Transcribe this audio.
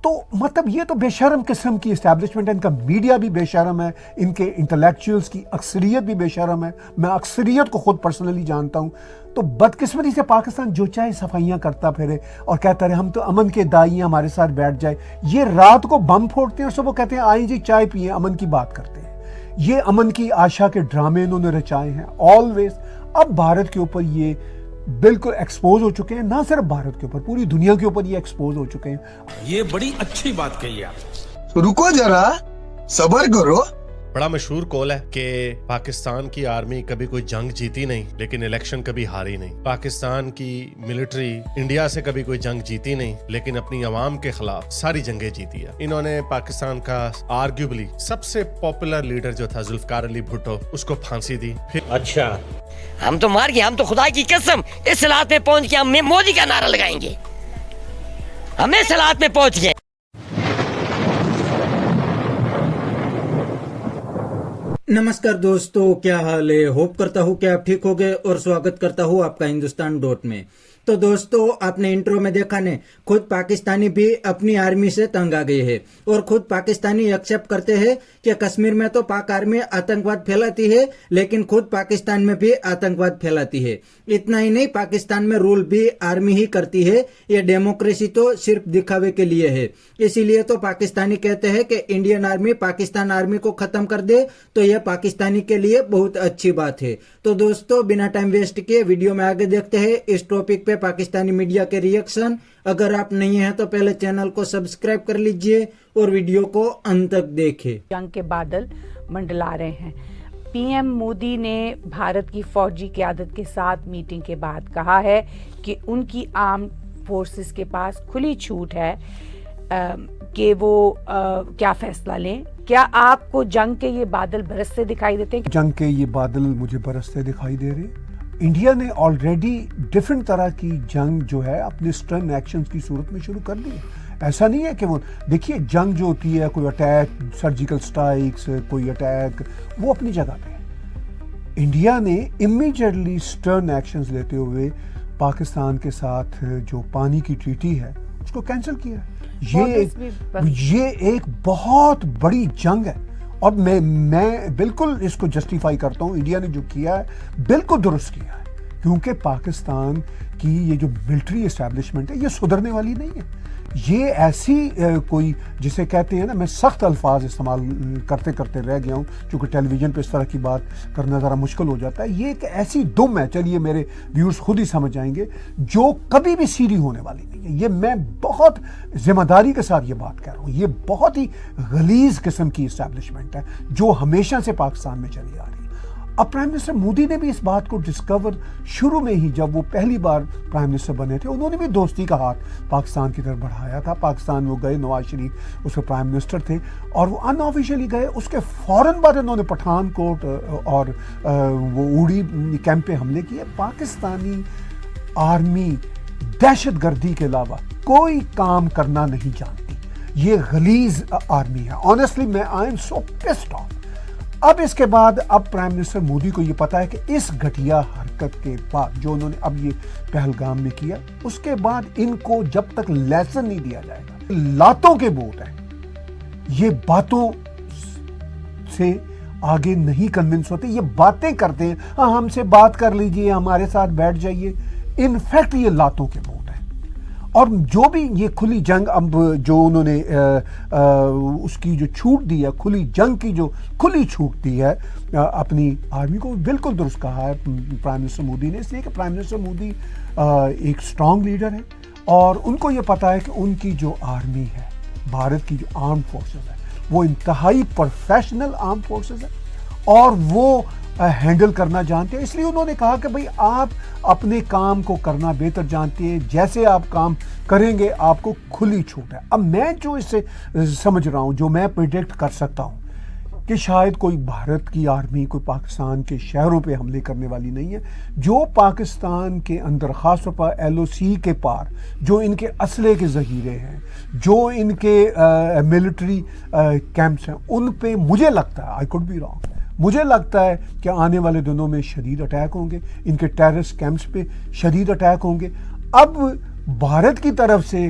تو مطلب یہ تو بے شرم قسم کی اسٹیبلشمنٹ ہے، ان کا میڈیا بھی بے شرم ہے، ان کے انٹلیکچوئلس کی اکثریت بھی بے شرم ہے، میں اکثریت کو خود پرسنلی جانتا ہوں۔ تو بدقسمتی سے پاکستان جو چاہے صفائیاں کرتا پھرے اور کہتا رہے ہم تو امن کے دائی ہیں، ہمارے ساتھ بیٹھ جائے۔ یہ رات کو بم پھوڑتے ہیں اور صبح کہتے ہیں آئیں جی چائے پیئیں، امن کی بات کرتے ہیں۔ یہ امن کی آشا کے ڈرامے انہوں نے رچائے ہیں آلویز۔ اب بھارت کے اوپر یہ بالکل ایکسپوز ہو چکے ہیں، نہ صرف بھارت کے اوپر، پوری دنیا کے اوپر یہ ایکسپوز ہو چکے ہیں۔ یہ بڑی اچھی بات کہی آپ۔ رکو ذرا، صبر کرو۔ بڑا مشہور قول ہے کہ پاکستان کی آرمی کبھی کوئی جنگ جیتی نہیں لیکن الیکشن کبھی ہاری نہیں۔ پاکستان کی ملٹری انڈیا سے کبھی کوئی جنگ جیتی نہیں لیکن اپنی عوام کے خلاف ساری جنگیں جیتی ہے۔ انہوں نے پاکستان کا آرگیوبلی سب سے پاپولر لیڈر جو تھا ذوالفقار علی بھٹو، اس کو پھانسی دی۔ پھر اچھا، ہم تو مار گئے، ہم تو خدا کی قسم اس حالات میں پہنچ گئے، ہم مودی کا نعرہ لگائیں گے، ہم اس حالات میں پہنچ گئے۔ نمسکار دوستو، کیا حال ہے؟ ہوپ کرتا ہوں کہ آپ ٹھیک ہو گئے اور سواگت کرتا ہوں آپ کا ہندوستان ڈاٹ میں۔ تو دوستو، آپ نے انٹرو میں دیکھا نے، خود پاکستانی بھی اپنی آرمی سے تنگ آ گئے ہیں اور خود پاکستانی ایکسپٹ کرتے ہیں کہ کشمیر میں تو پاک آرمی آتنکواد پھیلاتی ہے لیکن خود پاکستان میں بھی آتنکواد پھیلاتی ہے۔ اتنا ہی نہیں، پاکستان میں رول بھی آرمی ہی کرتی ہے، یہ ڈیموکریسی تو صرف دکھاوے کے لیے ہے۔ اسی لیے تو پاکستانی کہتے ہیں کہ انڈین آرمی پاکستان آرمی کو ختم کر دے تو یہ پاکستانی کے لیے بہت اچھی بات ہے۔ تو دوستو، بنا ٹائم ویسٹ کیے ویڈیو میں آگے دیکھتے ہیں اس ٹاپک پہ پاکستانی میڈیا کے ریئیکشن۔ اگر آپ نہیں ہیں تو پہلے چینل کو سبسکرائب کر لیجئے اور ویڈیو کو انت تک دیکھیں۔ جنگ کے بادل منڈلا رہے ہیں۔ پی ایم مودی نے بھارت کی فوجی قیادت کے ساتھ میٹنگ کے بعد کہا ہے کہ ان کی آرمڈ فورسز کے پاس کھلی چھوٹ ہے کہ وہ کیا فیصلہ لیں۔ کیا آپ کو جنگ کے یہ بادل برستے دکھائی دیتے ہیں؟ جنگ کے یہ بادل مجھے برستے دکھائی دے رہے ہیں۔ انڈیا نے آلریڈی ڈفرینٹ طرح کی جنگ جو ہے اپنے اسٹرن ایکشنز کی صورت میں شروع کر دی ہے۔ ایسا نہیں ہے کہ وہ دیکھیے جنگ جو ہوتی ہے، کوئی اٹیک، سرجیکل سٹرائکس، کوئی اٹیک، وہ اپنی جگہ پہ ہے۔ انڈیا نے امیڈیٹلی اسٹرن ایکشنز لیتے ہوئے پاکستان کے ساتھ جو پانی کی ٹریٹی ہے اس کو کینسل کیا ہے۔ یہ ایک بہت بڑی جنگ ہے اور میں بالکل اس کو جسٹیفائی کرتا ہوں۔ انڈیا نے جو کیا ہے بالکل درست کیا ہے، کیونکہ پاکستان کی یہ جو ملٹری اسٹیبلشمنٹ ہے یہ سدھرنے والی نہیں ہے۔ یہ ایسی کوئی جسے کہتے ہیں نا، میں سخت الفاظ استعمال کرتے کرتے رہ گیا ہوں چونکہ ٹیلی ویژن پہ اس طرح کی بات کرنا ذرا مشکل ہو جاتا ہے۔ یہ ایک ایسی دم ہے، چلیے میرے ویورز خود ہی سمجھ جائیں گے، جو کبھی بھی سیدھی ہونے والی نہیں ہے۔ یہ میں بہت ذمہ داری کے ساتھ یہ بات کہہ رہا ہوں، یہ بہت ہی غلیظ قسم کی اسٹیبلشمنٹ ہے جو ہمیشہ سے پاکستان میں چلی آ رہی ہے۔ اب پرائم منسٹر مودی نے بھی اس بات کو ڈسکور شروع میں ہی، جب وہ پہلی بار پرائم منسٹر بنے تھے، انہوں نے بھی دوستی کا ہاتھ پاکستان کی طرف بڑھایا تھا۔ پاکستان وہ گئے، نواز شریف اس کے پرائم منسٹر تھے اور وہ ان آفیشیلی گئے۔ اس کے فوراً بعد انہوں نے پٹھان کوٹ اور وہ اوڑی کیمپ پہ حملے کیے۔ پاکستانی آرمی دہشت گردی کے علاوہ کوئی کام کرنا نہیں جانتی۔ یہ غلیظ آرمی ہے۔ آنیسٹلی میں آئی ایم سو پسڈ آف۔ اب اس کے بعد اب پرائم منسٹر مودی کو یہ پتا ہے کہ اس گھٹیا حرکت کے بعد جو انہوں نے اب یہ پہلگام میں کیا، اس کے بعد ان کو جب تک لیسن نہیں دیا جائے گا، لاتوں کے بوٹ ہیں، یہ باتوں سے آگے نہیں کنونس ہوتے، یہ باتیں کرتے ہیں، ہاں ہم سے بات کر لیجئے، ہمارے ساتھ بیٹھ جائیے، انفیکٹ یہ لاتوں کے بوٹ ہیں۔ اور جو بھی یہ کھلی جنگ اب جو انہوں نے اس کی جو چھوٹ دی ہے، کھلی جنگ کی جو کھلی چھوٹ دی ہے اپنی آرمی کو، بالکل درست کہا ہے پرائم منسٹر مودی نے، اس لیے کہ پرائم منسٹر مودی ایک اسٹرانگ لیڈر ہے اور ان کو یہ پتا ہے کہ ان کی جو آرمی ہے، بھارت کی جو آرم فورسز ہے، وہ انتہائی پروفیشنل آرم فورسز ہے اور وہ ہینڈل کرنا جانتے ہیں۔ اس لیے انہوں نے کہا کہ بھئی آپ اپنے کام کو کرنا بہتر جانتے ہیں، جیسے آپ کام کریں گے آپ کو کھلی چھوٹ ہے۔ اب میں جو اس سے سمجھ رہا ہوں، جو میں پریڈکٹ کر سکتا ہوں کہ شاید کوئی بھارت کی آرمی کوئی پاکستان کے شہروں پہ حملے کرنے والی نہیں ہے۔ جو پاکستان کے اندر، خاص طور پر ایل او سی کے پار جو ان کے اسلحے کے ذخیرے ہیں، جو ان کے ملٹری کیمپس ہیں، ان پہ مجھے لگتا ہے، آئی کوڈ بی رانگ، مجھے لگتا ہے کہ آنے والے دنوں میں شدید اٹیک ہوں گے، ان کے ٹیررسٹ کیمپس پہ شدید اٹیک ہوں گے۔ اب بھارت کی طرف سے